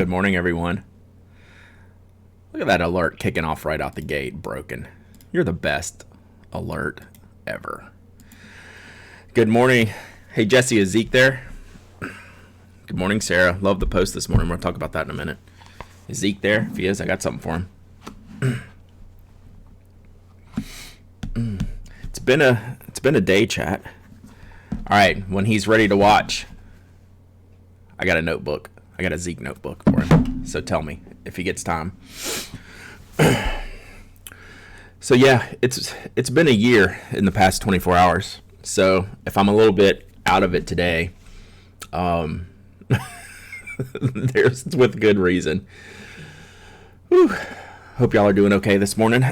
Good morning, everyone. Look at that alert kicking off right out the gate. Broken. You're the best alert ever. Good morning. Hey, Jesse, is Zeke there? Good morning, Sarah. Love the post this morning. We'll talk about that in a minute. Is Zeke there? If he is, I got something for him. It's been a day, chat. All right, when he's ready to watch, I got a notebook. I got a Zeke notebook for him. So tell me if he gets time. So yeah, it's been a year in the past 24 hours. So if I'm a little bit out of it today, it's with good reason. Whew. Hope y'all are doing okay this morning.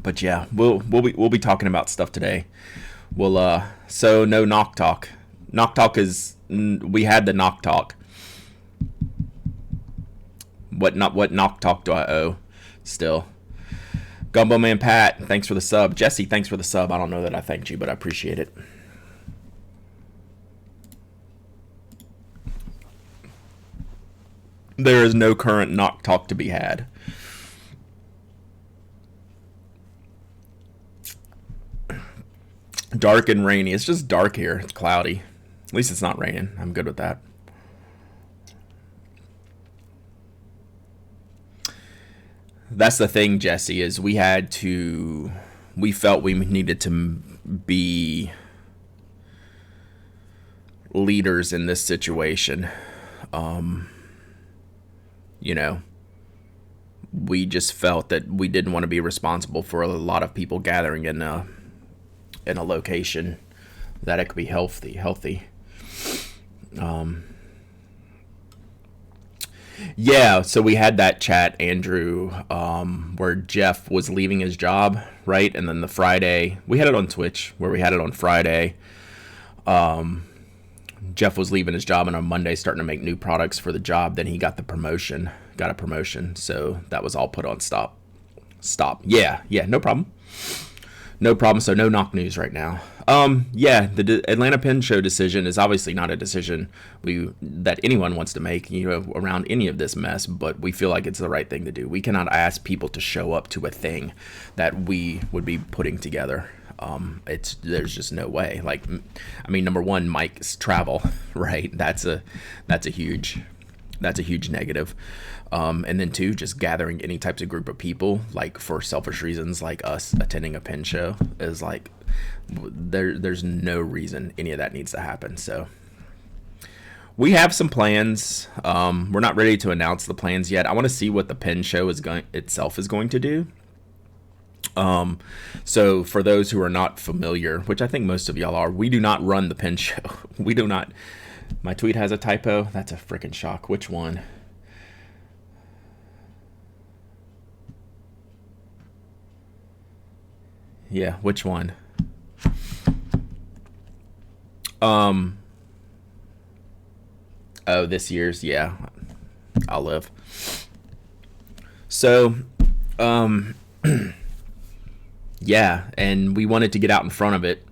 But yeah, we'll be talking about stuff today. So no knock talk. Knock talk is we had the knock talk. What knock talk do I owe? Still, Gumbo Man Pat, thanks for the sub. Jesse, thanks for the sub. I don't know that I thanked you, but I appreciate it. There is no current knock talk to be had. Dark and rainy. It's just dark here. It's cloudy. At least it's not raining. I'm good with that. That's the thing, Jesse, is we felt we needed to be leaders in this situation. We just felt that we didn't want to be responsible for a lot of people gathering in a location that it could be healthy. Yeah, so we had that chat, Andrew, where Jeff was leaving his job, right? And then the Friday, we had it on Twitch, where we had it on Friday. Jeff was leaving his job, and on Monday starting to make new products for the job. Then he got a promotion. So that was all put on stop. Yeah, no problem. So no knock news right now. The Atlanta Pen Show decision is obviously not a decision that anyone wants to make, around any of this mess, but we feel like it's the right thing to do. We cannot ask people to show up to a thing that we would be putting together. There's just no way. Number one, Mike's travel, right? That's a huge negative. And then two, just gathering any types of group of people, like for selfish reasons, like us attending a pen show, is like there's no reason any of that needs to happen. So we have some plans. We're not ready to announce the plans yet. I want to see what the pen show is going to do. So for those who are not familiar, which I think most of y'all are, we do not run the pen show. We do not. My tweet has a typo. That's a freaking shock. Which one? Yeah, which one? This year's, yeah. I'll live. So, yeah, and we wanted to get out in front of it.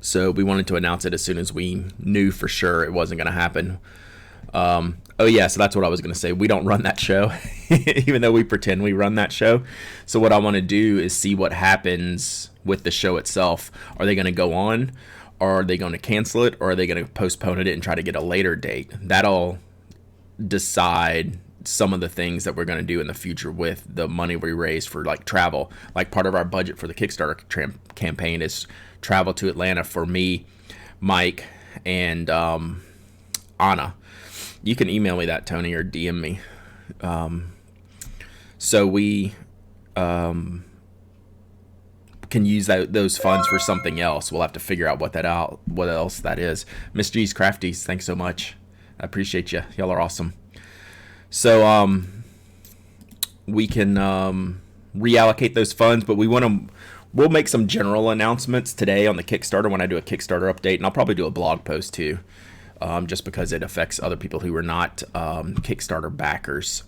So we wanted to announce it as soon as we knew for sure it wasn't going to happen. So that's what I was going to say. We don't run that show, even though we pretend we run that show. So what I want to do is see what happens with the show itself. Are they going to go on? Or are they going to cancel it? Or are they going to postpone it and try to get a later date? That'll decide some of the things that we're going to do in the future with the money we raise for travel. Part of our budget for the Kickstarter campaign is travel to Atlanta for me, Mike, and Anna. You can email me that, Tony, or DM me. So we can use those funds for something else. We'll have to figure out what else that is. Miss G's Crafties, thanks so much. I appreciate you. Y'all are awesome. So we can reallocate those funds, but we'll make some general announcements today on the Kickstarter when I do a Kickstarter update, and I'll probably do a blog post too. Just because it affects other people who are not Kickstarter backers.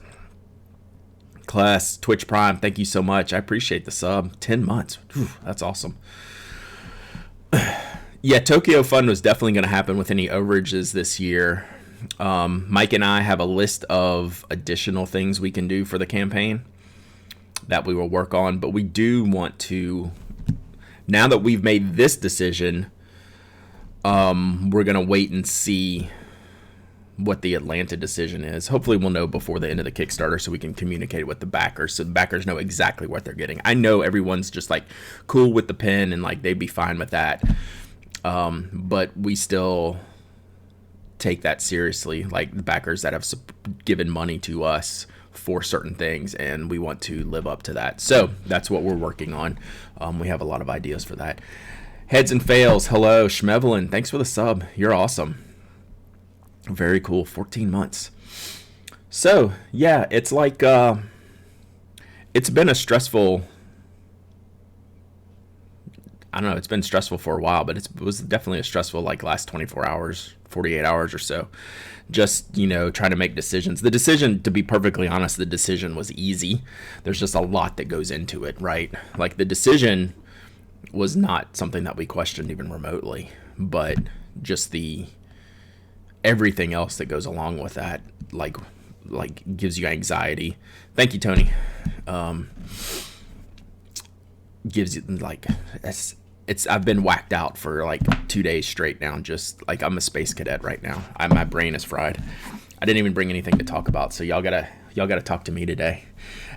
Class, Twitch Prime, thank you so much. I appreciate the sub. 10 months. Whew, that's awesome. Yeah, Tokyo Fun was definitely going to happen with any overages this year. Mike and I have a list of additional things we can do for the campaign that we will work on, but we do want to, now that we've made this decision, we're going to wait and see what the Atlanta decision is. Hopefully we'll know before the end of the Kickstarter so we can communicate with the backers, so the backers know exactly what they're getting. I know everyone's just like cool with the pen and like they'd be fine with that. But we still take that seriously, like the backers that have given money to us for certain things, and we want to live up to that. So that's what we're working on. We have a lot of ideas for that. Heads and Fails, hello. Schmevelin, thanks for the sub. You're awesome. Very cool. 14 months. So yeah, it's like it's been a stressful, I don't know, it's been stressful for a while, but it was definitely a stressful like last 24 hours, 48 hours or so. Just, you know, trying to make decisions. The decision, to be perfectly honest, the decision was easy. There's just a lot that goes into it, right? Like the decision was not something that we questioned even remotely, but just the everything else that goes along with that, like gives you anxiety. Thank you, Tony. Gives you like, I've been whacked out for like 2 days straight now. Just like I'm a space cadet right now. My brain is fried. I didn't even bring anything to talk about, so y'all gotta talk to me today.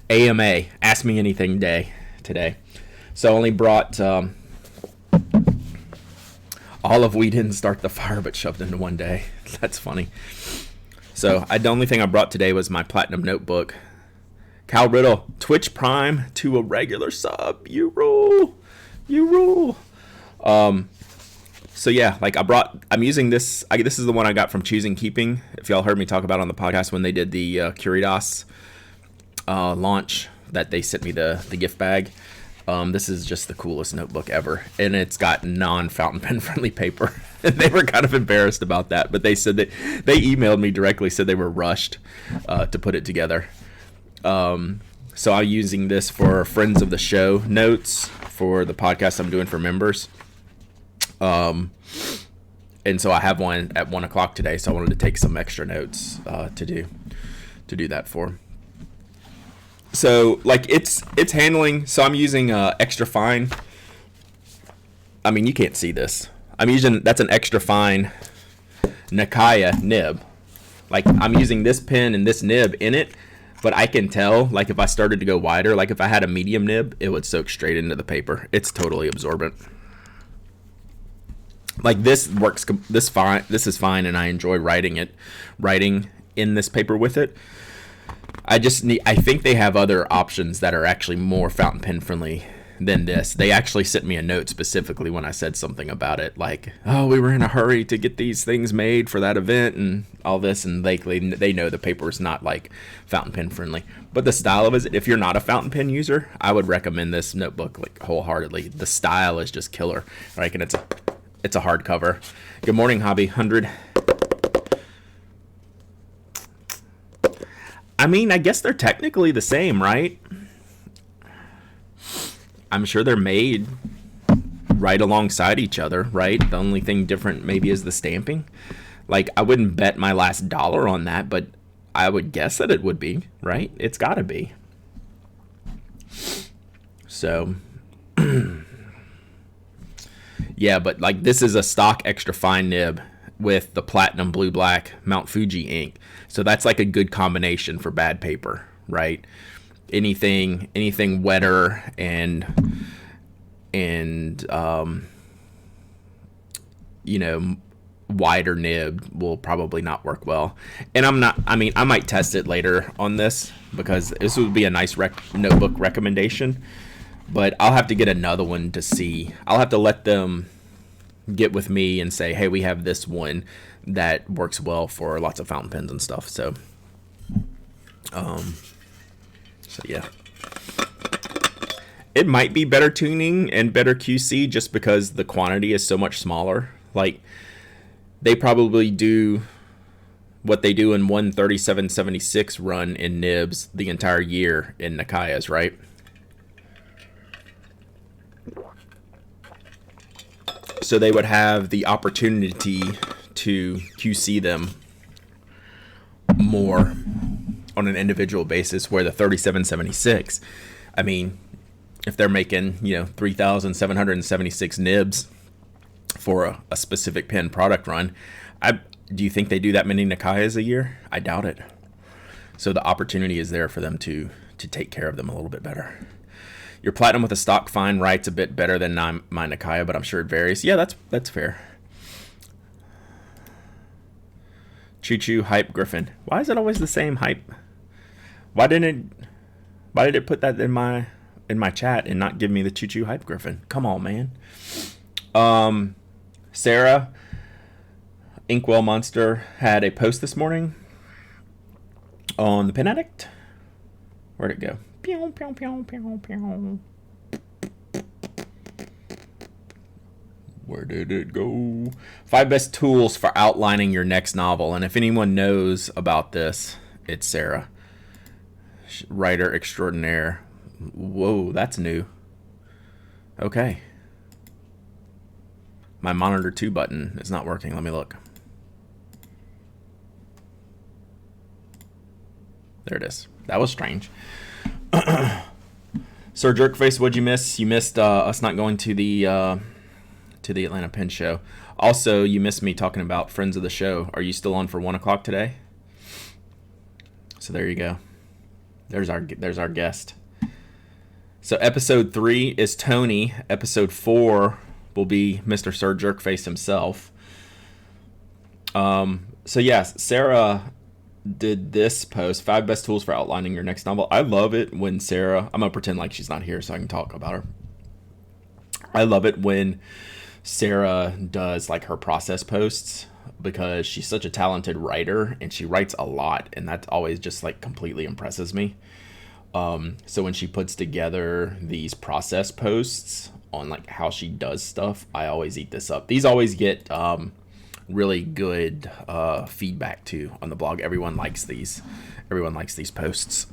AMA, ask me anything day today. So I only brought olive. We didn't start the fire, but shoved into one day. That's funny. So the only thing I brought today was my platinum notebook. Cal Riddle, Twitch Prime to a regular sub. You rule. You rule. So yeah, like I'm using this. This is the one I got from Choosing Keeping. If y'all heard me talk about on the podcast when they did the Curidas launch, that they sent me the gift bag. This is just the coolest notebook ever, and it's got non-fountain pen friendly paper. And they were kind of embarrassed about that, but they said that they emailed me directly, said they were rushed to put it together. So I'm using this for friends of the show notes for the podcast I'm doing for members. And so I have one at 1:00 today, so I wanted to take some extra notes to do that for. So like it's handling, so I'm using extra fine. I mean, you can't see this. That's an extra fine Nakaya nib. Like I'm using this pen and this nib in it, but I can tell, like if I started to go wider, like if I had a medium nib, it would soak straight into the paper. It's totally absorbent. Like this works, this is fine, and I enjoy writing in this paper with it. I think they have other options that are actually more fountain pen friendly than this. They actually sent me a note specifically when I said something about it, like, oh, we were in a hurry to get these things made for that event and all this, and they know the paper is not like fountain pen friendly. But the style of it, if you're not a fountain pen user, I would recommend this notebook like wholeheartedly. The style is just killer, right? And it's a hardcover. Good morning, Hobby 100. I mean, I guess they're technically the same, right? I'm sure they're made right alongside each other, right? The only thing different maybe is the stamping. Like, I wouldn't bet my last dollar on that, but I would guess that it would be, right? It's got to be. So, yeah, but like this is a stock extra fine nib with the platinum blue black Mount Fuji ink. So that's like a good combination for bad paper, right? Anything wetter and wider nib will probably not work well. And I might test it later on this because this would be a nice notebook recommendation, but I'll have to get another one to see. I'll have to let them get with me and say, hey, we have this one that works well for lots of fountain pens and stuff. So yeah, it might be better tuning and better QC just because the quantity is so much smaller. Like they probably do what they do in 137.76 run in nibs the entire year in Nakayas, right? So they would have the opportunity to QC them more on an individual basis, where the 3776, I mean, if they're making 3,776 nibs for a specific pen product run, do you think they do that many Nikayas a year? I doubt it. So the opportunity is there for them to take care of them a little bit better. Your platinum with a stock fine writes a bit better than my Nikaya, but I'm sure it varies. Yeah, that's fair. Choo Choo Hype Griffin. Why is it always the same hype? Why did it put that in my chat and not give me the Choo Choo Hype Griffin? Come on, man. Sarah Inkwell Monster had a post this morning on the Pen Addict. Where'd it go? Pew, pew, pew, pew, pew. Where did it go? 5 best tools for outlining your next novel. And if anyone knows about this, it's Sarah. Writer extraordinaire. Whoa, that's new. Okay. My monitor 2 button is not working. Let me look. There it is. That was strange. Sir Jerkface, what'd you miss? You missed us not going to the Atlanta Pen Show. Also, you missed me talking about friends of the show. Are you still on for 1 o'clock today? So there you go. There's our guest. So episode 3 is Tony. Episode 4 will be Mr. Sir Jerkface himself. So yes, Sarah did this post, 5 best tools for outlining your next novel. I love it when Sarah, I'm gonna pretend like she's not here so I can talk about her. I love it when Sarah does like her process posts, because she's such a talented writer and she writes a lot, and that always just like completely impresses me. So when she puts together these process posts on like how she does stuff, I always eat this up. These always get really good feedback too on the blog. Everyone likes these posts.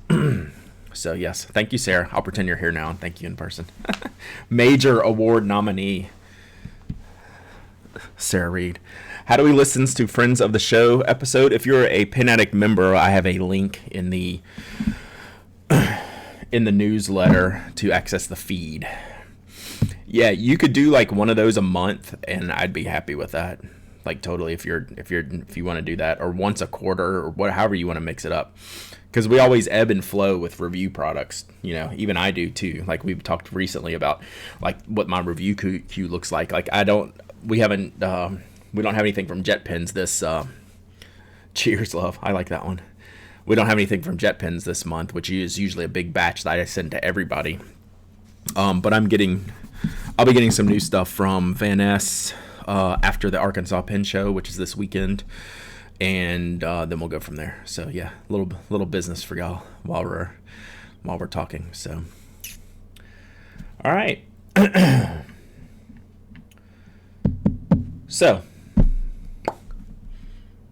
So yes, thank you, Sarah. I'll pretend you're here now and thank you in person. Major award nominee Sarah Reed. How do we listen to Friends of the Show episode? If you're a Pen Addict member, I have a link in the newsletter to access the feed. Yeah, you could do like one of those a month and I'd be happy with that. Like totally, if you want to do that, or once a quarter, or however you want to mix it up, because we always ebb and flow with review products. Even I do too. Like we've talked recently about like what my review queue looks like. Like we don't have anything from Jet Pens this. Cheers, love. I like that one. We don't have anything from Jet Pens this month, which is usually a big batch that I send to everybody. But I'll be getting some new stuff from Van Ness after the Arkansas Pen Show, which is this weekend, and then we'll go from there. So yeah, little business for y'all while we're talking. So all right. So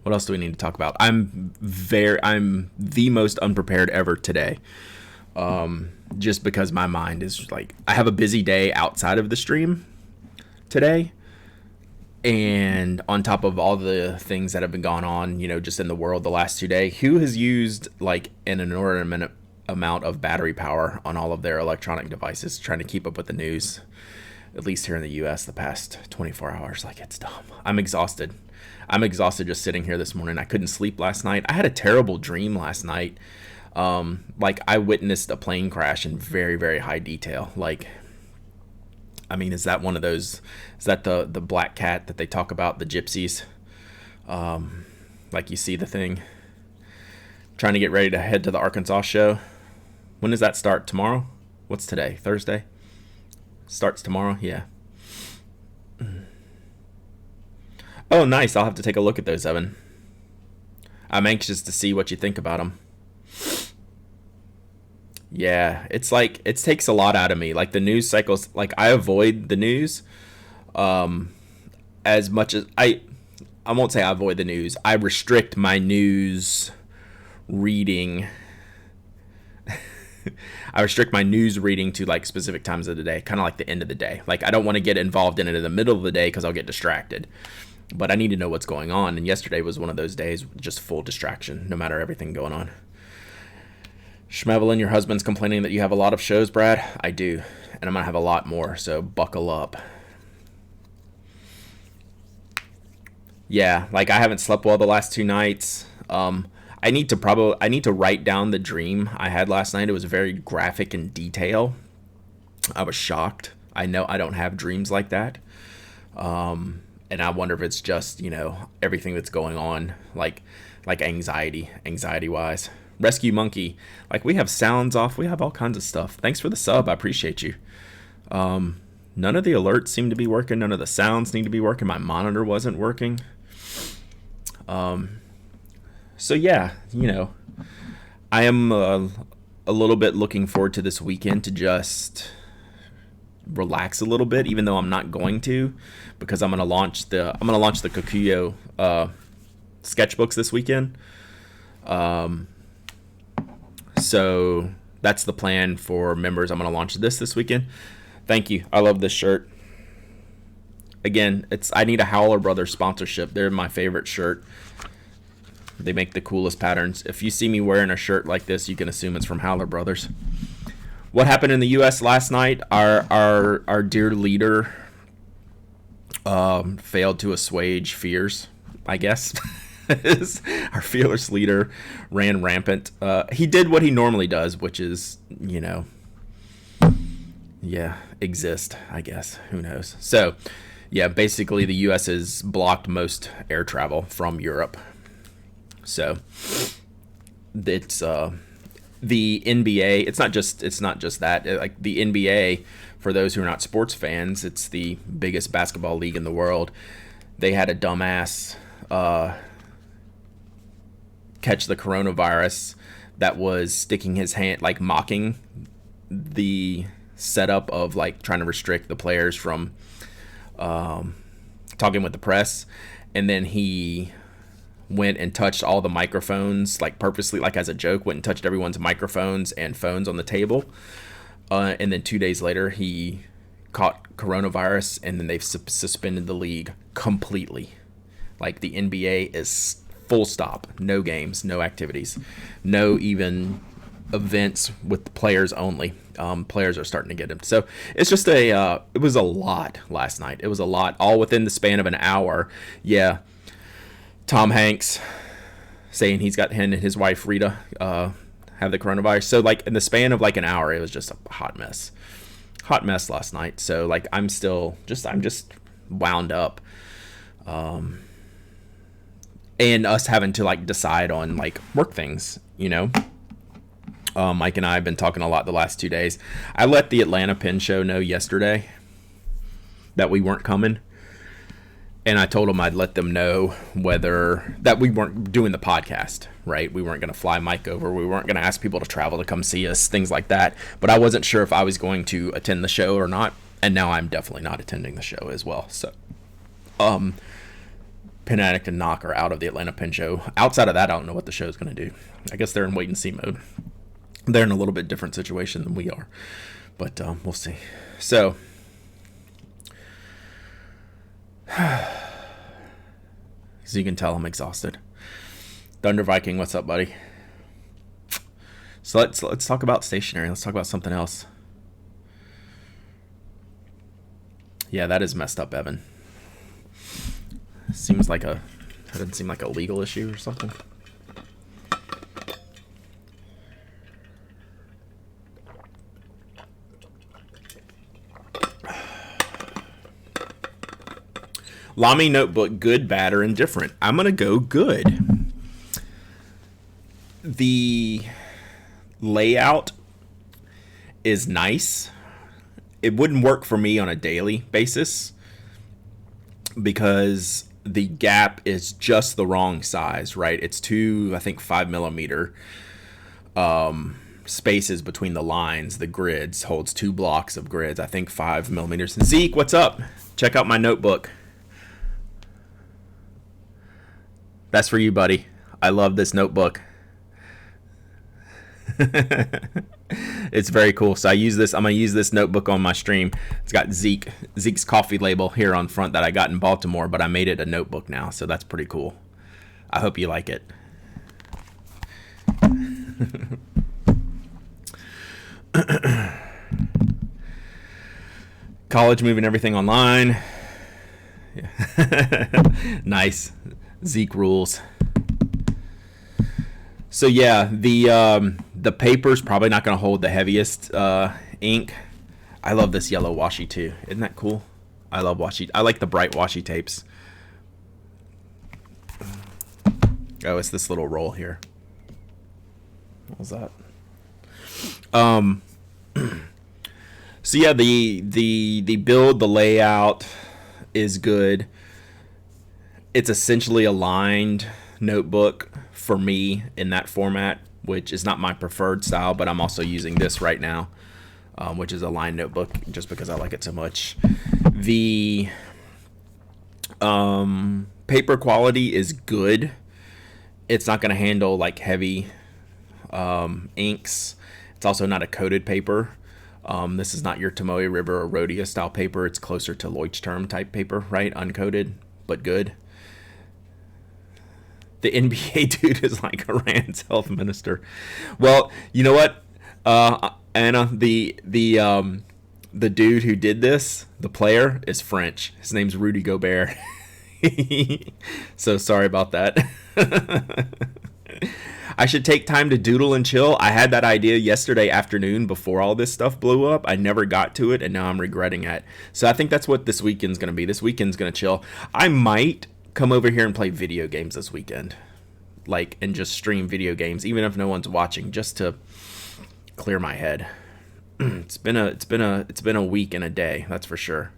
what else do we need to talk about? I'm the most unprepared ever today. Just because my mind is like, I have a busy day outside of the stream today. And on top of all the things that have been going on, just in the world the last 2 days, who has used like an inordinate amount of battery power on all of their electronic devices trying to keep up with the news, at least here in the US, the past 24 hours? Like, it's dumb. I'm exhausted just sitting here this morning. I couldn't sleep last night. I had a terrible dream last night. Like I witnessed a plane crash in very, very high detail. Like, I mean, is that one of those, is that the black cat that they talk about, the gypsies? Like you see the thing, trying to get ready to head to the Arkansas show. When does that start? Tomorrow? What's today? Thursday? Starts tomorrow? Yeah. Oh, nice. I'll have to take a look at those, Evan. I'm anxious to see what you think about them. Yeah, it's like, it takes a lot out of me. Like the news cycles, like I avoid the news as much as I won't say I avoid the news. I restrict my news reading I restrict my news reading to like specific times of the day, kind of like the end of the day. Like I don't want to get involved in it in the middle of the day because I'll get distracted. But I need to know what's going on. And yesterday was one of those days, just full distraction, no matter everything going on. Schmevelin, your husband's complaining that you have a lot of shows, Brad. I do. And I'm going to have a lot more, so buckle up. Yeah, like I haven't slept well the last 2 nights. I need to write down the dream I had last night. It was very graphic in detail. I was shocked. I know I don't have dreams like that. And I wonder if it's just, everything that's going on, like anxiety wise. Rescue Monkey, like we have sounds off, we have all kinds of stuff. Thanks for the sub, I appreciate you. None of the alerts seem to be working, none of the sounds need to be working. My monitor wasn't working. So yeah, I am a little bit looking forward to this weekend to just relax a little bit, even though I'm not going to, because I'm gonna launch the Kokuyo sketchbooks this weekend. So that's the plan for members. I'm going to launch this weekend. Thank you. I love this shirt. Again, I need a Howler Brothers sponsorship. They're my favorite shirt. They make the coolest patterns. If you see me wearing a shirt like this, you can assume it's from Howler Brothers. What happened in the U.S. last night? Our dear leader failed to assuage fears, I guess. Our fearless leader ran rampant. He did what he normally does, which is, exist, I guess. Who knows? So, yeah, basically the U.S. has blocked most air travel from Europe. So, it's the NBA. It's not just that. Like the NBA, for those who are not sports fans, it's the biggest basketball league in the world. They had a dumbass catch the coronavirus that was sticking his hand, like mocking the setup of like trying to restrict the players from talking with the press, and then he went and touched all the microphones, like purposely, like as a joke, went and touched everyone's microphones and phones on the table, and then 2 days later he caught coronavirus, and then they've suspended the league completely. Like the NBA is full stop, no games, no activities, no even events with the players only. Players are starting to get them. So it's just it was a lot last night. It was a lot, all within the span of an hour. Yeah. Tom Hanks saying he's got him and his wife Rita have the coronavirus. So like in the span of like an hour, it was just a hot mess last night. So like I'm just wound up. And us having to like decide on like work things, Mike and I have been talking a lot the last 2 days. I let the Atlanta Pen Show know yesterday that we weren't coming. And I told them I'd let them know that we weren't doing the podcast, right? We weren't going to fly Mike over. We weren't going to ask people to travel to come see us, things like that. But I wasn't sure if I was going to attend the show or not. And now I'm definitely not attending the show as well. So, Pen Addict and Knock are out of the Atlanta Pen Show. Outside of that, I don't know what the show's going to do. I guess they're in wait and see mode. They're in a little bit different situation than we are. But we'll see. So, as you can tell, I'm exhausted. Thunder Viking, what's up, buddy? So let's talk about stationery. Let's talk about something else. Yeah, that is messed up, Evan. That doesn't seem like a legal issue or something. Lamy Notebook, good, bad, or indifferent? I'm going to go good. The layout is nice. It wouldn't work for me on a daily basis because the gap is just the wrong size, right? It's 5 millimeter spaces between the lines. The grids holds 2 blocks of grids, I think 5 millimeters. Zeke, what's up? Check out my notebook. That's for you, buddy. I love this notebook. It's very cool. So I use this. I'm gonna use this notebook on my stream. It's got Zeke's coffee label here on front that I got in Baltimore, but I made it a notebook now, so that's pretty cool. I hope you like it. College moving everything online. Yeah. Nice. Zeke rules. So yeah, the paper's probably not going to hold the heaviest ink. I love this yellow washi too. Isn't that cool? I love washi. I like the bright washi tapes. Oh, it's this little roll here. What was that? So yeah, the build, the layout is good. It's essentially a lined notebook for me in that format, which is not my preferred style, but I'm also using this right now, which is a lined notebook just because I like it so much. The paper quality is good. It's not going to handle like heavy inks. It's also not a coated paper. This is not your Tomoe River or Rhodia style paper. It's closer to Leuchtturm type paper, right? Uncoated, but good. The NBA dude is like Iran's health minister. Well, you know what, Anna, the dude who did this, the player, is French. His name's Rudy Gobert. So sorry about that. I should take time to doodle and chill. I had that idea yesterday afternoon before all this stuff blew up. I never got to it, and now I'm regretting it. So I think that's what this weekend's going to be. This weekend's going to chill. I might come over here and play video games this weekend, like, and just stream video games, even if no one's watching, just to clear my head. It's been a week and a day, that's for sure.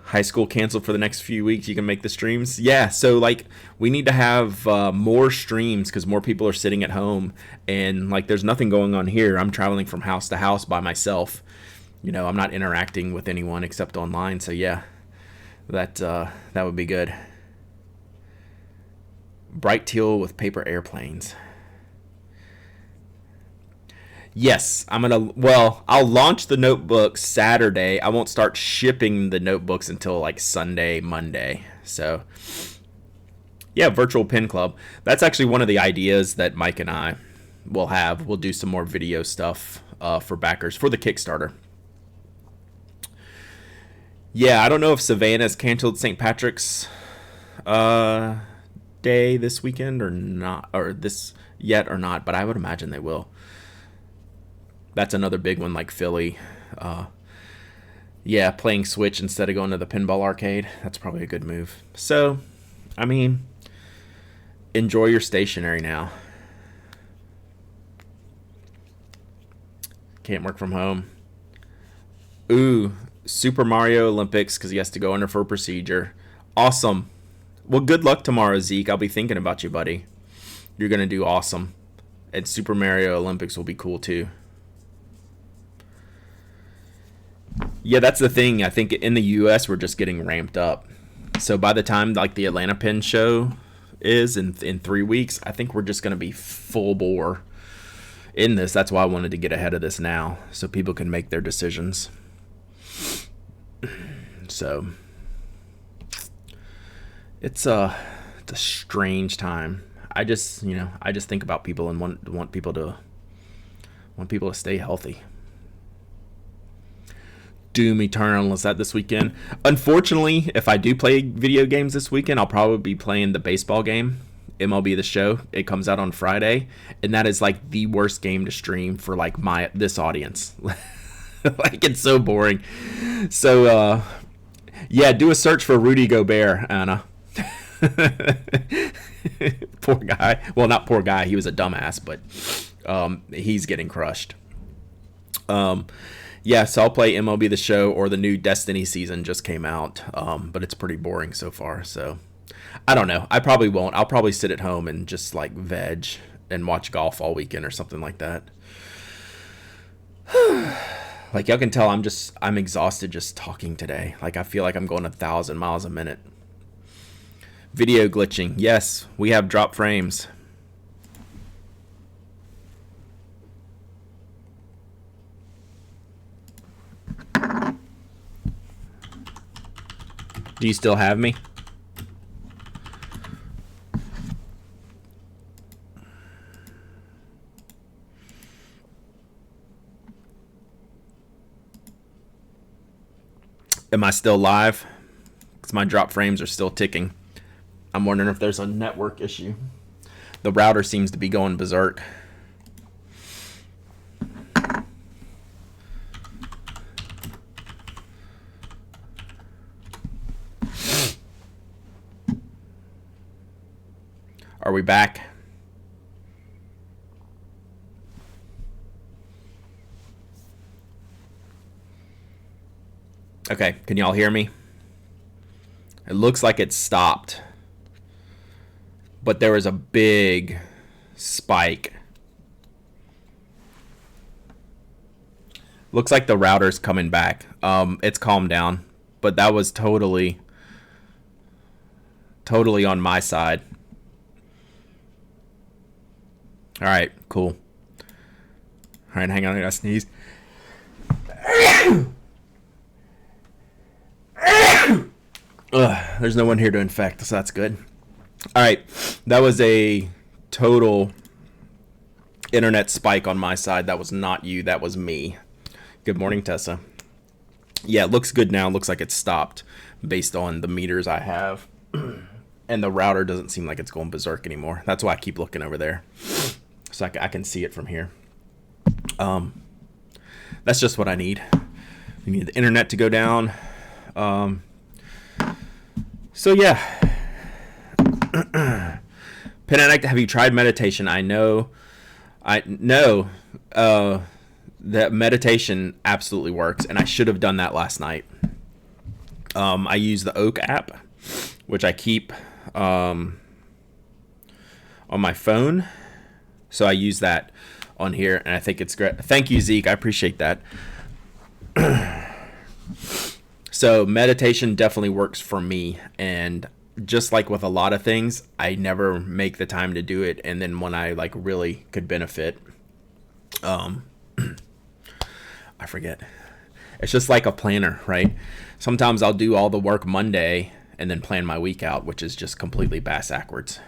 High school canceled for the next few weeks. You can make the streams. Yeah, so like we need to have more streams because more people are sitting at home, and like there's nothing going on here. I'm traveling from house to house by myself. You know, I'm not interacting with anyone except online. So yeah, that would be good. Bright teal with paper airplanes. Yes, I'll launch the notebooks Saturday. I won't start shipping the notebooks until like Sunday, Monday. So, yeah, virtual pen club. That's actually one of the ideas that Mike and I will have. We'll do some more video stuff for backers for the Kickstarter. Yeah, I don't know if Savannah's canceled St. Patrick's Day this weekend or not, or this yet or not, but I would imagine they will. That's another big one, like Philly. Yeah, playing Switch instead of going to the pinball arcade. That's probably a good move. So, I mean, enjoy your stationery now. Can't work from home. Ooh, Super Mario Olympics because he has to go under for procedure. Awesome. Well, good luck tomorrow, Zeke. I'll be thinking about you, buddy. You're going to do awesome. And Super Mario Olympics will be cool, too. Yeah, that's the thing. I think in the U.S. we're just getting ramped up. So by the time like the Atlanta Pen Show is in 3 weeks, I think we're just going to be full bore in this. That's why I wanted to get ahead of this now so people can make their decisions. So it's a strange time. I just think about people and want people to stay healthy. Doom Eternal, is that this weekend? Unfortunately, if I do play video games this weekend, I'll probably be playing the baseball game, MLB The Show. It comes out on Friday, and that is like the worst game to stream for like this audience. Like, it's so boring. So yeah, do a search for Rudy Gobert, Anna. Poor guy. Well, not poor guy, he was a dumbass, but he's getting crushed. Yeah, so I'll play MLB The Show, or the new Destiny season just came out, but it's pretty boring so far, so I don't know. I probably won't. I'll probably sit at home and just like veg and watch golf all weekend or something like that. Like, y'all can tell I'm exhausted just talking today. Like, I feel like I'm going 1,000 miles a minute. Video glitching. Yes, we have drop frames. Do you still have me? Am I still live? Because my drop frames are still ticking. I'm wondering if there's a network issue. The router seems to be going berserk. Are we back? Okay, can y'all hear me? It looks like it stopped. But there was a big spike. Looks like the router's coming back. It's calmed down, but that was totally on my side. All right, cool. All right, hang on, I gotta sneeze. There's no one here to infect, so that's good. All right, that was a total internet spike on my side. That was not you, that was me. Good morning, Tessa. Yeah, it looks good now. It looks like it's stopped based on the meters I have. And the router doesn't seem like it's going berserk anymore. That's why I keep looking over there. So I can see it from here. That's just what I need. We need the internet to go down. So yeah. Pen Addict, have you tried meditation? I know that meditation absolutely works, and I should have done that last night. I use the Oak app, which I keep on my phone. So I use that on here, and I think it's great. Thank you, Zeke. I appreciate that. So meditation definitely works for me, and just like with a lot of things, I never make the time to do it, and then when I like really could benefit, I forget. It's just like a planner, right? Sometimes I'll do all the work Monday and then plan my week out, which is just completely bass-backwards.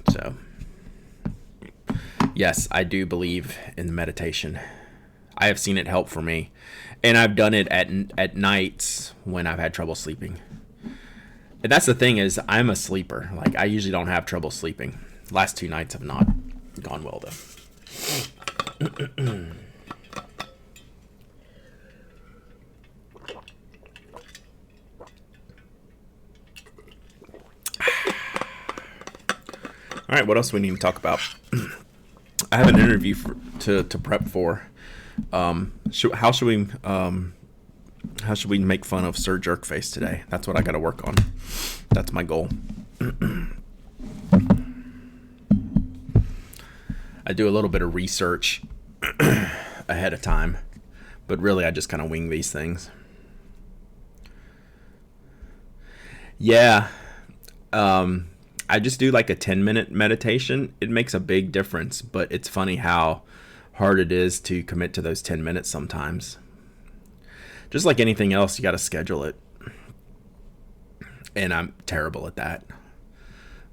So, yes, I do believe in meditation. I have seen it help for me. And I've done it at nights when I've had trouble sleeping. And that's the thing is, I'm a sleeper. Like, I usually don't have trouble sleeping. Last 2 nights have not gone well, though. All right, what else do we need to talk about? I have an interview to prep for. How should we make fun of Sir Jerkface today? That's what I got to work on. That's my goal. I do a little bit of research ahead of time, but really I just kind of wing these things. Yeah. I just do like a 10-minute meditation. It makes a big difference, but it's funny how hard it is to commit to those 10 minutes sometimes. Just like anything else, you got to schedule it. And I'm terrible at that.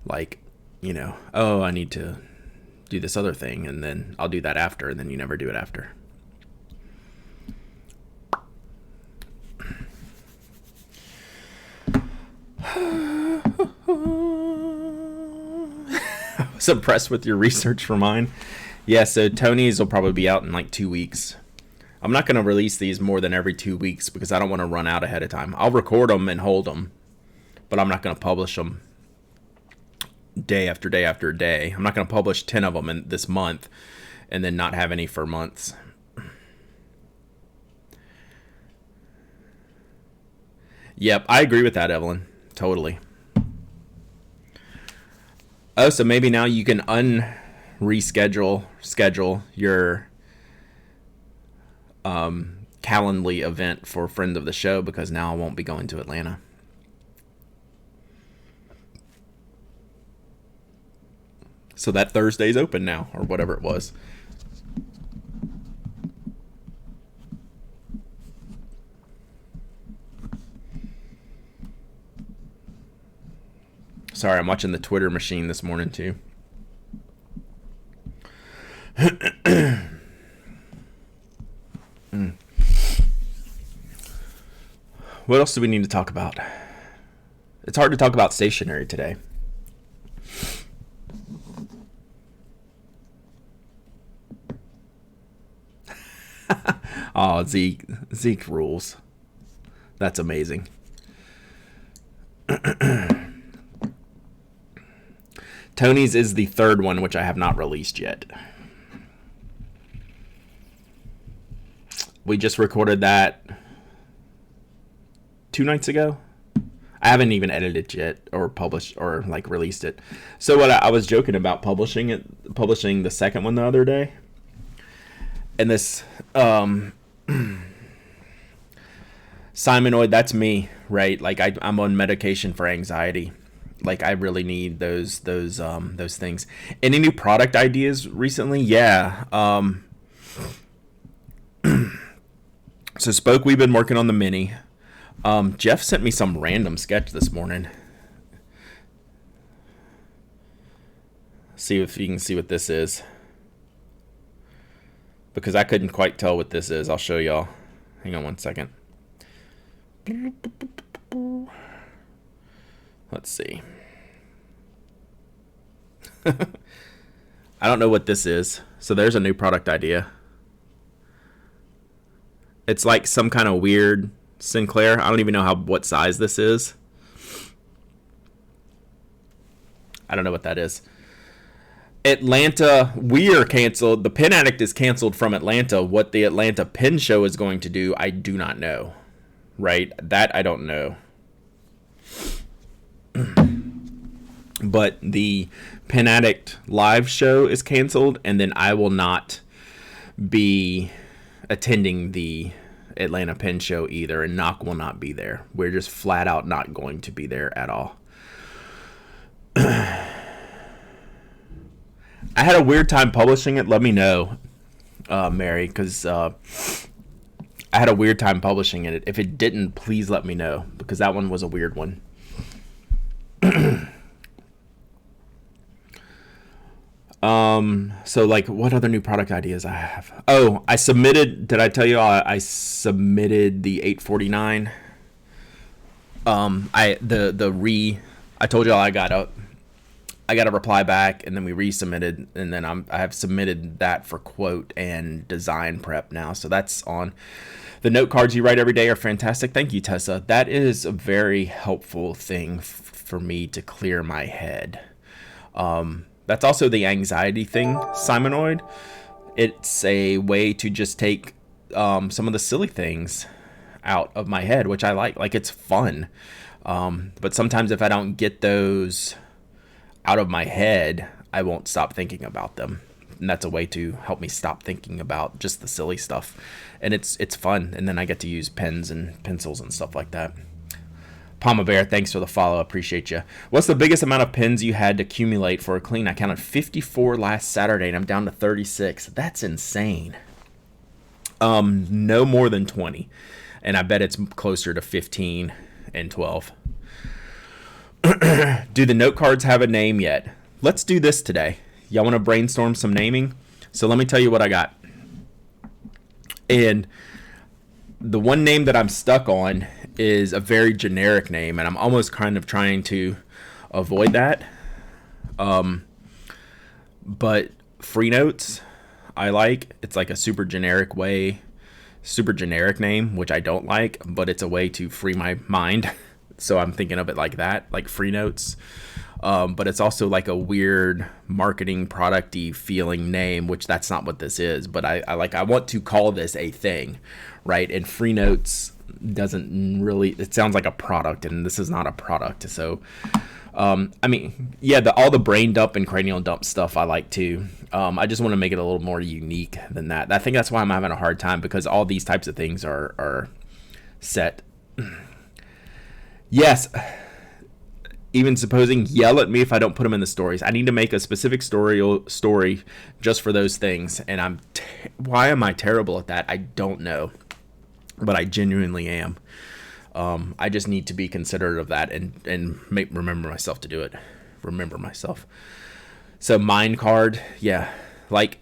Like, I need to do this other thing, and then I'll do that after, and then you never do it after. I was impressed with your research for mine. Yeah, so Tony's will probably be out in like 2 weeks. I'm not going to release these more than every 2 weeks because I don't want to run out ahead of time. I'll record them and hold them, but I'm not going to publish them day after day after day. I'm not going to publish 10 of them in this month and then not have any for months. Yep, I agree with that, Evelyn. Totally. Oh, so maybe now you can schedule your Calendly event for friend of the show, because now I won't be going to Atlanta. So that Thursday's open now, or whatever it was. Sorry, I'm watching the Twitter machine this morning too. What else do we need to talk about? It's hard to talk about stationery today. Oh, Zeke rules. That's amazing. Tony's is the third one, which I have not released yet. We just recorded that 2 nights ago. I haven't even edited it yet or published or like released it. So what I was joking about publishing the second one the other day. And this Simonoid, that's me, right? Like I'm on medication for anxiety. Like I really need those things. Any new product ideas recently? Yeah. So Spoke, we've been working on the mini. Jeff sent me some random sketch this morning. See if you can see what this is. Because I couldn't quite tell what this is. I'll show y'all. Hang on one second. Let's see. I don't know what this is. So there's a new product idea. It's like some kind of weird Sinclair. I don't even know what size this is. I don't know what that is. Atlanta, we are canceled. The Pen Addict is canceled from Atlanta. What the Atlanta Pen Show is going to do, I do not know. Right? That I don't know. But the Pen Addict live show is canceled, and then I will not be attending the Atlanta Pen Show either, and Knock will not be there. We're just flat out not going to be there at all. I had a weird time publishing it. Let me know, Mary, because I had a weird time publishing it. If it didn't, please let me know, because that one was a weird one. So like, what other new product ideas I have? Oh, I submitted. Did I tell you I submitted the 849? I told y'all I got a reply back, and then we resubmitted, and then I have submitted that for quote and design prep now. So that's on. The note cards you write every day are fantastic. Thank you, Tessa. That is a very helpful thing for me to clear my head. That's also the anxiety thing, Simonoid. It's a way to just take some of the silly things out of my head, which I like. Like, it's fun. But sometimes if I don't get those out of my head, I won't stop thinking about them. And that's a way to help me stop thinking about just the silly stuff. And it's fun. And then I get to use pens and pencils and stuff like that. Palma Bear, thanks for the follow. Appreciate you. What's the biggest amount of pens you had to accumulate for a clean? I counted 54 last Saturday, and I'm down to 36. That's insane. No more than 20. And I bet it's closer to 15 and 12. Do the note cards have a name yet? Let's do this today. Y'all want to brainstorm some naming? So let me tell you what I got. And the one name that I'm stuck on is a very generic name, and I'm almost kind of trying to avoid that. But Free Notes, I like. It's like a super generic name, which I don't like, but it's a way to free my mind. So I'm thinking of it like that, like Free Notes. But it's also like a weird marketing product-y feeling name, which that's not what this is. But I want to call this a thing, right? And Free Notes doesn't really, it sounds like a product, and this is not a product. So I mean, yeah, all the brain dump and cranial dump stuff I like too. I just want to make it a little more unique than that. I think that's why I'm having a hard time, because all these types of things are set. Yes, even supposing, yell at me if I don't put them in the stories. I need to make a specific story just for those things, and why am I terrible at that? I don't know, but I genuinely am. I just need to be considerate of that and remember myself to do it. Remember myself. So mind card, yeah. Like,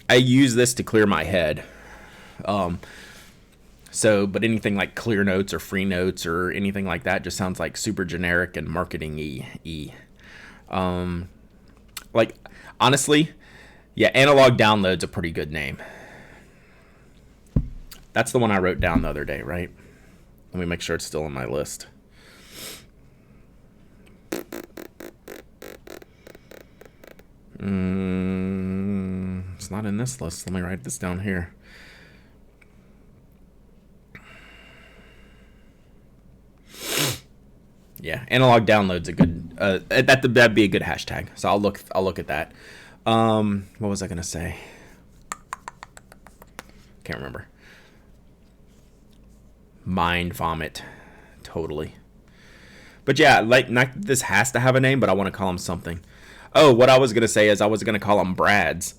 I use this to clear my head. But anything like clear notes or free notes or anything like that just sounds like super generic and marketing-y. Like, honestly, yeah, Analog Download's a pretty good name. That's the one I wrote down the other day, right? Let me make sure it's still on my list. It's not in this list. Let me write this down here. Yeah, Analog Download's a good. That'd be a good hashtag. So I'll look at that. What was I gonna say? Can't remember. Mind vomit, totally. But yeah, like, not this has to have a name, but I want to call him something. Oh, what I was gonna say is I was gonna call him Brads,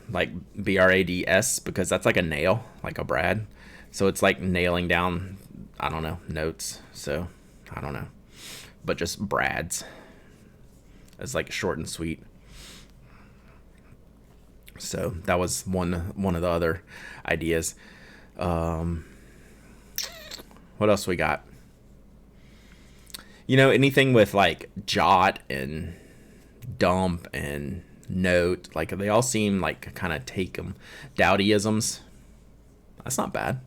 like Brads, because that's like a nail, like a Brad. So it's like nailing down, I don't know, notes. So I don't know, but just Brads. It's like short and sweet. So that was one of the other ideas. What else we got? Anything with like jot and dump and note, like they all seem like kind of take them dowdyisms. That's not bad.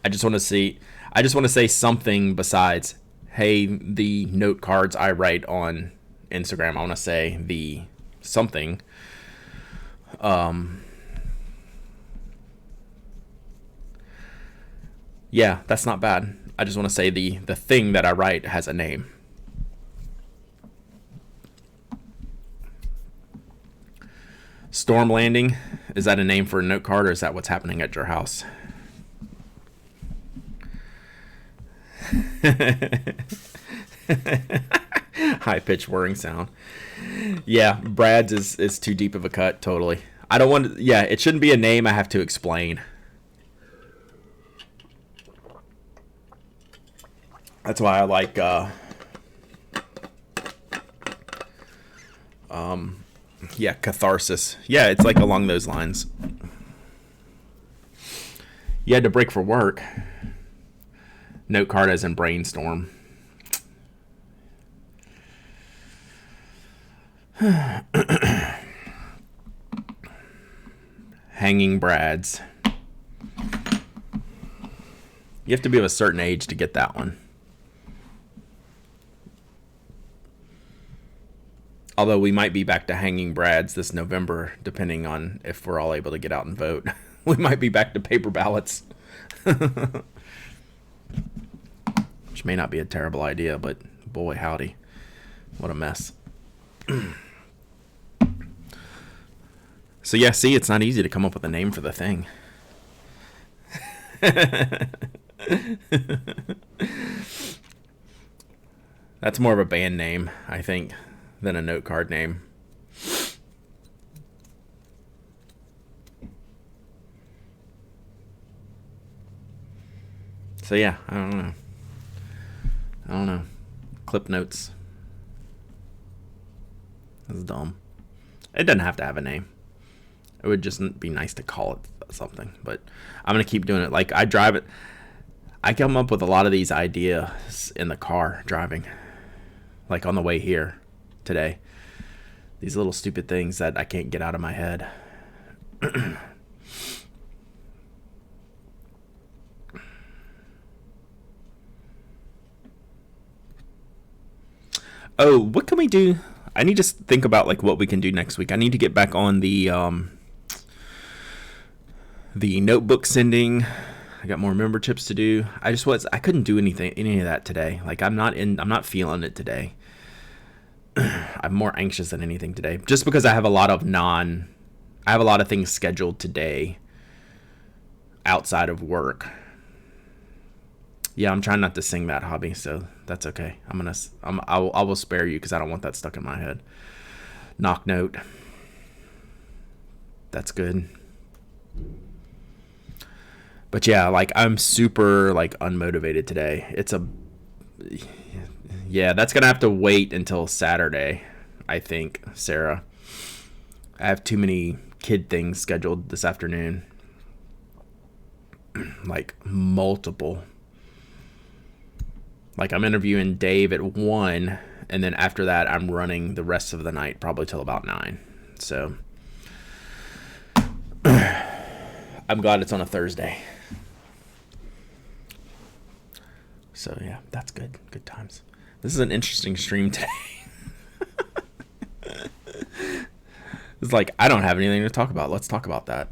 I just want to say something besides, hey, the note cards I write on Instagram. I want to say the something. Yeah, that's not bad. I just want to say the thing that I write has a name. Storm landing, is that a name for a note card, or is that what's happening at your house? High pitched whirring sound. Yeah, Brad's is too deep of a cut, totally. I don't want to, yeah, it shouldn't be a name I have to explain. That's why I like catharsis. Yeah, it's like along those lines. You had to break for work. Note card as in brainstorm. Hanging Brads. You have to be of a certain age to get that one. Although we might be back to hanging Brads this November, depending on if we're all able to get out and vote. We might be back to paper ballots. Which may not be a terrible idea, but boy howdy, what a mess. So yeah, see, it's not easy to come up with a name for the thing. That's more of a band name, I think, than a note card name. So yeah, I don't know. Clip notes. That's dumb. It doesn't have to have a name. It would just be nice to call it something. But I'm going to keep doing it. Like, I drive it. I come up with a lot of these ideas in the car driving. Like on the way here today. These little stupid things that I can't get out of my head. Oh, what can we do? I need to think about like what we can do next week. I need to get back on the notebook sending. I got more memberships to do. I couldn't do any of that today. Like I'm not feeling it today. I'm more anxious than anything today, just because I have a lot of things scheduled today outside of work. Yeah, I'm trying not to sing that hobby, so that's okay. I will spare you because I don't want that stuck in my head. Knock note. That's good. But yeah, like I'm super like unmotivated today. Yeah, that's gonna have to wait until Saturday, I think, Sarah. I have too many kid things scheduled this afternoon. Like multiple. Like I'm interviewing Dave at 1, and then after that I'm running the rest of the night, probably till about 9. So I'm glad it's on a Thursday. So yeah, that's good. Good times. This is an interesting stream today. It's like, I don't have anything to talk about. Let's talk about that.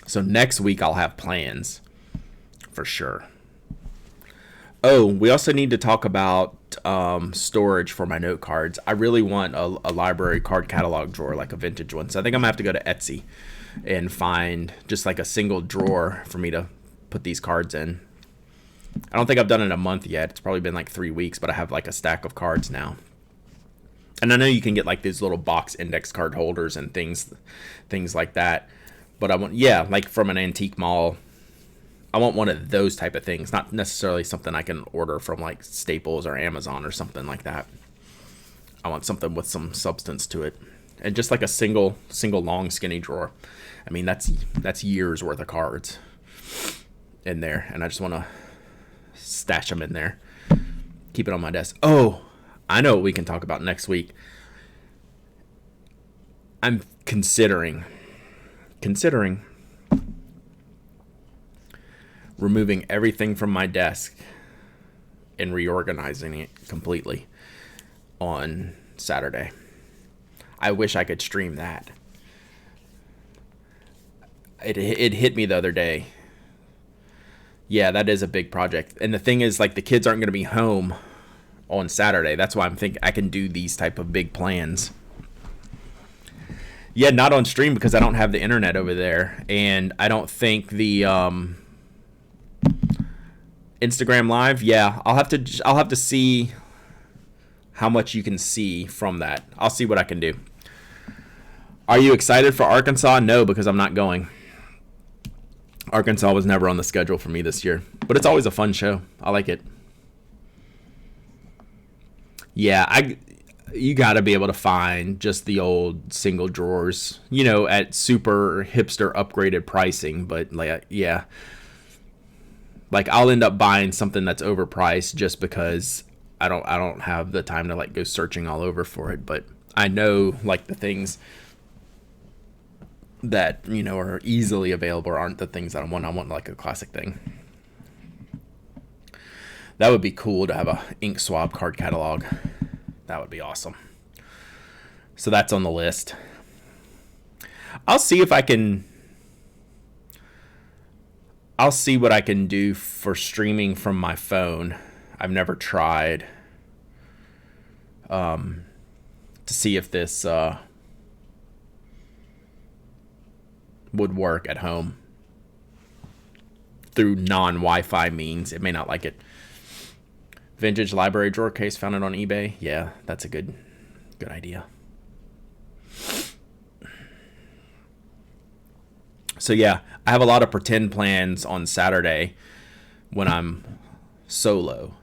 So next week I'll have plans for sure. Oh, we also need to talk about storage for my note cards. I really want a library card catalog drawer, like a vintage one. So I think I'm going to have to go to Etsy and find just like a single drawer for me to put these cards in. I don't think I've done it in a month yet. It's probably been like 3 weeks, but I have like a stack of cards now. And I know you can get like these little box index card holders and things like that. But I want, yeah, like from an antique mall. I want one of those type of things, not necessarily something I can order from like Staples or Amazon or something like that. I want something with some substance to it, and just like a single long skinny drawer. I mean, that's years worth of cards in there, and I just want to stash them in there, keep it on my desk. Oh, I know what we can talk about next week. I'm considering removing everything from my desk and reorganizing it completely on Saturday. I wish I could stream that. It hit me the other day. Yeah, that is a big project. And the thing is, like, the kids aren't going to be home on Saturday. That's why I'm thinking I can do these type of big plans. Yeah, not on stream because I don't have the internet over there, and I don't think the Instagram Live. Yeah, I'll have to see how much you can see from that. I'll see what I can do. Are you excited for Arkansas? No, because I'm not going. Arkansas was never on the schedule for me this year, but it's always a fun show. I like it. Yeah, you got to be able to find just the old single drawers, at super hipster upgraded pricing. But like, yeah, like I'll end up buying something that's overpriced just because I don't have the time to like go searching all over for it. But I know like the things that are easily available aren't the things that I want. I want like a classic thing. That would be cool to have a ink swab card catalog. That would be awesome. So that's on the list. I'll see what I can do for streaming from my phone. I've never tried to see if this would work at home through non-Wi-Fi means. It may not like it. Vintage library drawer case, found it on eBay. Yeah, that's a good idea. So yeah, I have a lot of pretend plans on Saturday when I'm solo.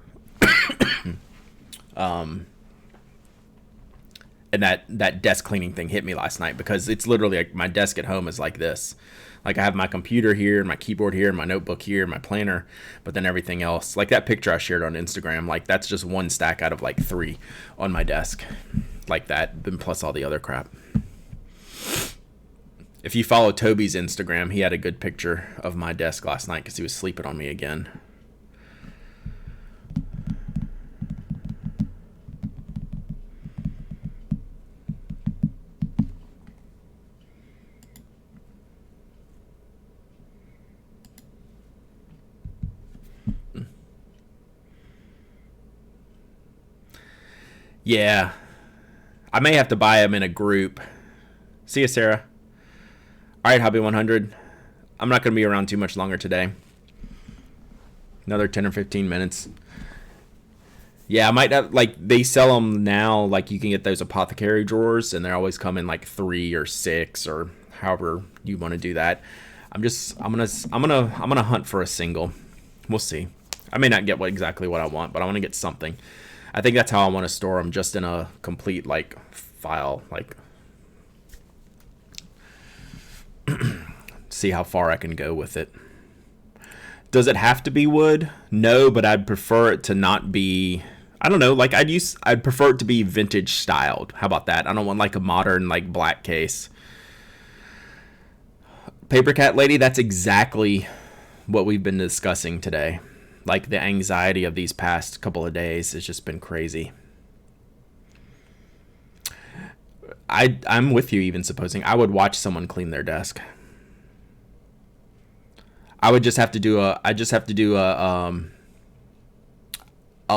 And that desk cleaning thing hit me last night because it's literally like my desk at home is like this. Like I have my computer here and my keyboard here and my notebook here and my planner, but then everything else, like that picture I shared on Instagram, like that's just one stack out of like 3 on my desk, like that, then plus all the other crap. If you follow Toby's Instagram, he had a good picture of my desk last night because he was sleeping on me again. Yeah, I may have to buy them in a group. See you, Sarah. All right, Hobby 100. I'm not going to be around too much longer today. Another 10 or 15 minutes. Yeah, I might have, like, they sell them now, like, you can get those apothecary drawers, and they always come in, like, 3 or 6 or however you want to do that. I'm gonna hunt for a single. We'll see. I may not get exactly what I want, but I want to get something. I think that's how I want to store them, just in a complete like file, like see how far I can go with it. Does it have to be wood? No, but I'd prefer it to not be. I don't know. Like I'd prefer it to be vintage styled. How about that? I don't want like a modern like black case. Paper Cat Lady, that's exactly what we've been discussing today. Like the anxiety of these past couple of days has just been crazy. I'm with you, even supposing I would watch someone clean their desk. I would just have to do a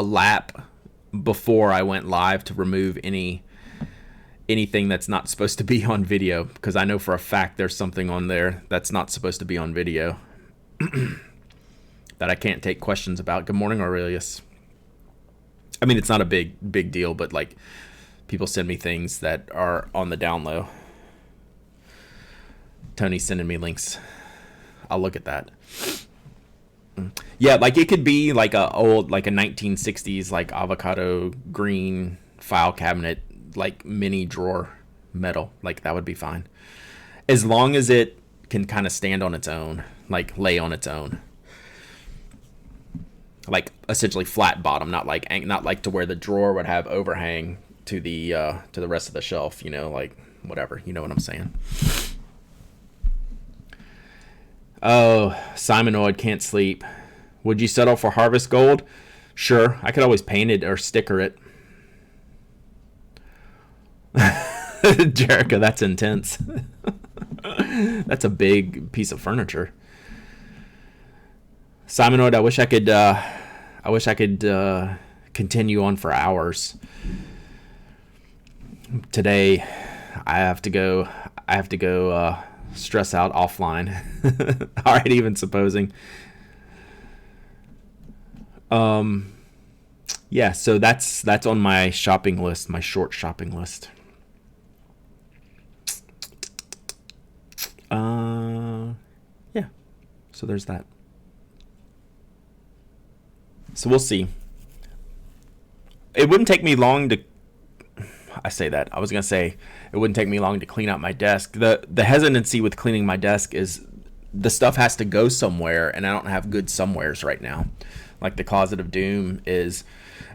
lap before I went live to remove anything that's not supposed to be on video, because I know for a fact there's something on there that's not supposed to be on video that I can't take questions about. Good morning, Aurelius. I mean, it's not a big deal, but like people send me things that are on the down low. Tony's sending me links. I'll look at that. Yeah, like it could be like a 1960s like avocado green file cabinet, like mini drawer metal. Like that would be fine, as long as it can kind of stand on its own, like lay on its own, like essentially flat bottom, not like to where the drawer would have overhang to the rest of the shelf. You know, like whatever. You know what I'm saying? Oh, Simonoid can't sleep. Would you settle for Harvest Gold? Sure, I could always paint it or sticker it. Jericho, that's intense. That's a big piece of furniture. Simonoid, I wish I could continue on for hours. Today, I have to go stress out offline. All right, even supposing. Yeah, so that's on my shopping list, my short shopping list. Yeah, so there's that. So we'll see. It wouldn't take me long to. I say that. I was gonna say it wouldn't take me long to clean out my desk. The hesitancy with cleaning my desk is the stuff has to go somewhere, and I don't have good somewheres right now. Like the Closet of Doom is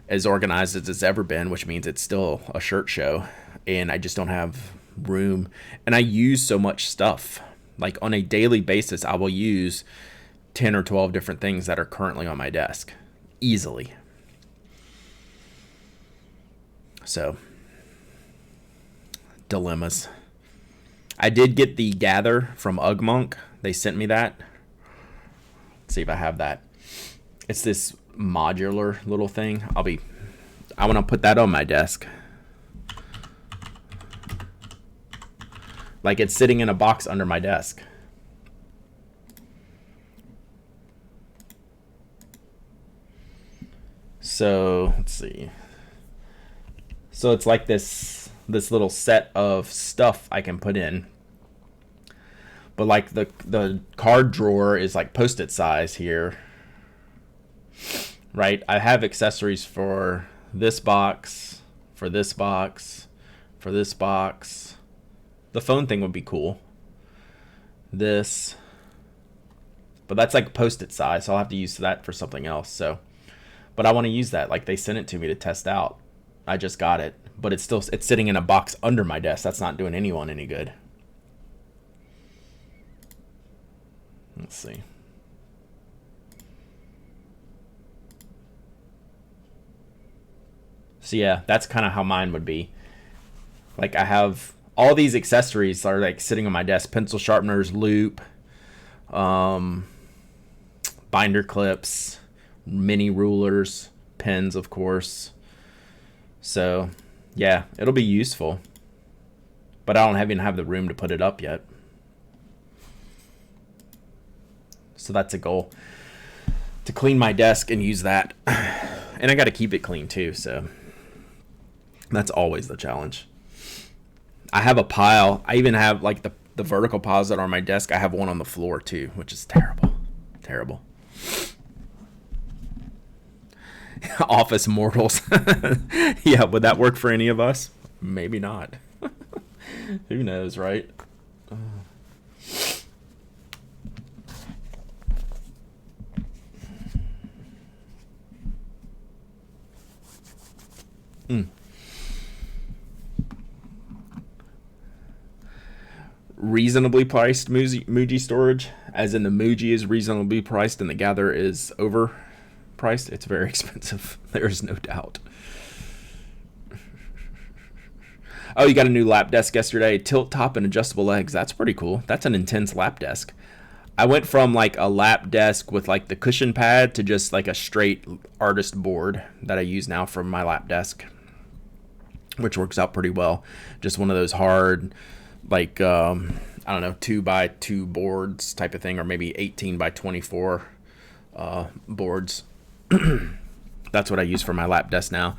as organized as it's ever been, which means it's still a shirt show, and I just don't have room. And I use so much stuff. Like on a daily basis, I will use 10 or 12 different things that are currently on my desk easily. So, dilemmas. I did get the Gather from Ugmonk. They sent me that. Let's see if I have that. It's this modular little thing. I want to put that on my desk. Like it's sitting in a box under my desk. So, let's see. So it's like this little set of stuff I can put in. But like the card drawer is like Post-it size here. Right? I have accessories for this box, for this box, for this box. The phone thing would be cool. This. But that's like Post-it size, so I'll have to use that for something else. So, but I want to use that. Like they sent it to me to test out. I just got it, but it's sitting in a box under my desk. That's not doing anyone any good. Let's see. So yeah, that's kind of how mine would be. Like I have all these accessories are like sitting on my desk: pencil sharpeners, loop, binder clips, mini rulers, pens, of course. So yeah, it'll be useful, but I don't even have the room to put it up yet. So that's a goal, to clean my desk and use that. And I got to keep it clean too, so that's always the challenge. I have a pile. I even have like The vertical piles that are on my desk, I have one on the floor too, which is terrible. Terrible. Office mortals. Yeah, would that work for any of us? Maybe not. Who knows, right? Reasonably priced Muji storage, as in the Muji is reasonably priced and the Gather is overpriced. It's very expensive. There is no doubt. Oh, you got a new lap desk yesterday. Tilt top and adjustable legs. That's pretty cool. That's an intense lap desk. I went from like a lap desk with like the cushion pad to just like a straight artist board that I use now for my lap desk, which works out pretty well. Just one of those hard, like, I don't know, 2x2 boards type of thing, or maybe 18x24 boards. That's what I use for my lap desk now.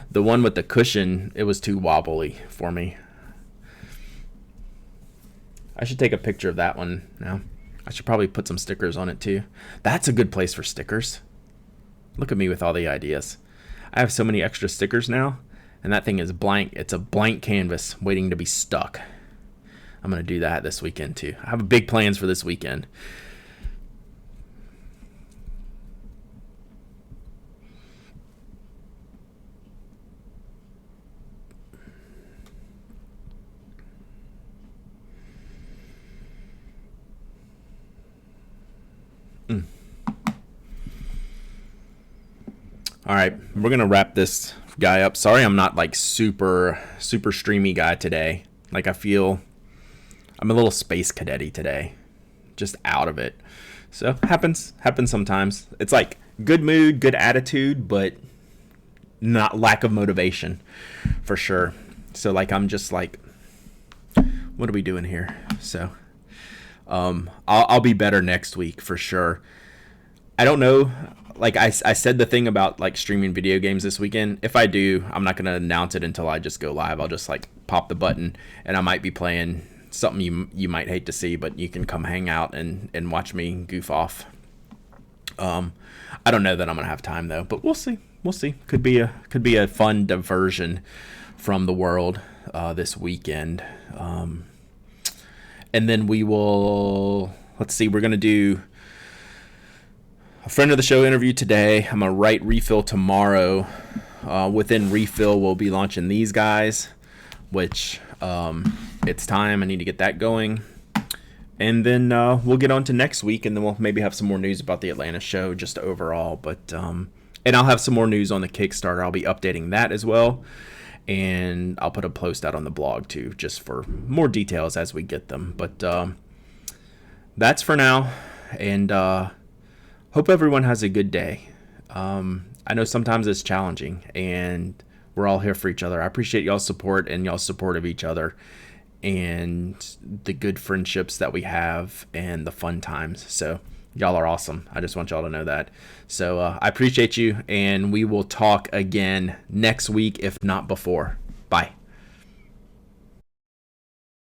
The one with the cushion, it was too wobbly for me. I should take a picture of that one now. I should probably put some stickers on it too. That's a good place for stickers. Look at me with all the ideas. I have so many extra stickers now, and that thing is blank. It's a blank canvas waiting to be stuck. I'm going to do that this weekend too. I have big plans for this weekend. All right, we're going to wrap this guy up. Sorry I'm not like super streamy guy today. Like I feel I'm a little space cadet-y today. Just out of it. So happens sometimes. It's like good mood, good attitude, but not lack of motivation for sure. So like I'm just like, what are we doing here? So I'll be better next week for sure. I don't know. Like I said the thing about like streaming video games this weekend. If I do, I'm not going to announce it until I just go live. I'll just like pop the button and I might be playing something you might hate to see, but you can come hang out and watch me goof off. I don't know that I'm going to have time though, but we'll see. Could be a fun diversion from the world this weekend. And then we will, let's see, we're going to do a friend of the show interview today. I'm going to write Refill tomorrow. Within Refill, we'll be launching these guys, which it's time. I need to get that going. And then we'll get on to next week, and then we'll maybe have some more news about the Atlanta show just overall. But and I'll have some more news on the Kickstarter. I'll be updating that as well. And I'll put a post out on the blog too, just for more details as we get them. But that's for now. And hope everyone has a good day. I know sometimes it's challenging, and we're all here for each other. I appreciate y'all's support and y'all's support of each other and the good friendships that we have and the fun times. So y'all are awesome. I just want y'all to know that. So I appreciate you, and we will talk again next week, if not before. Bye.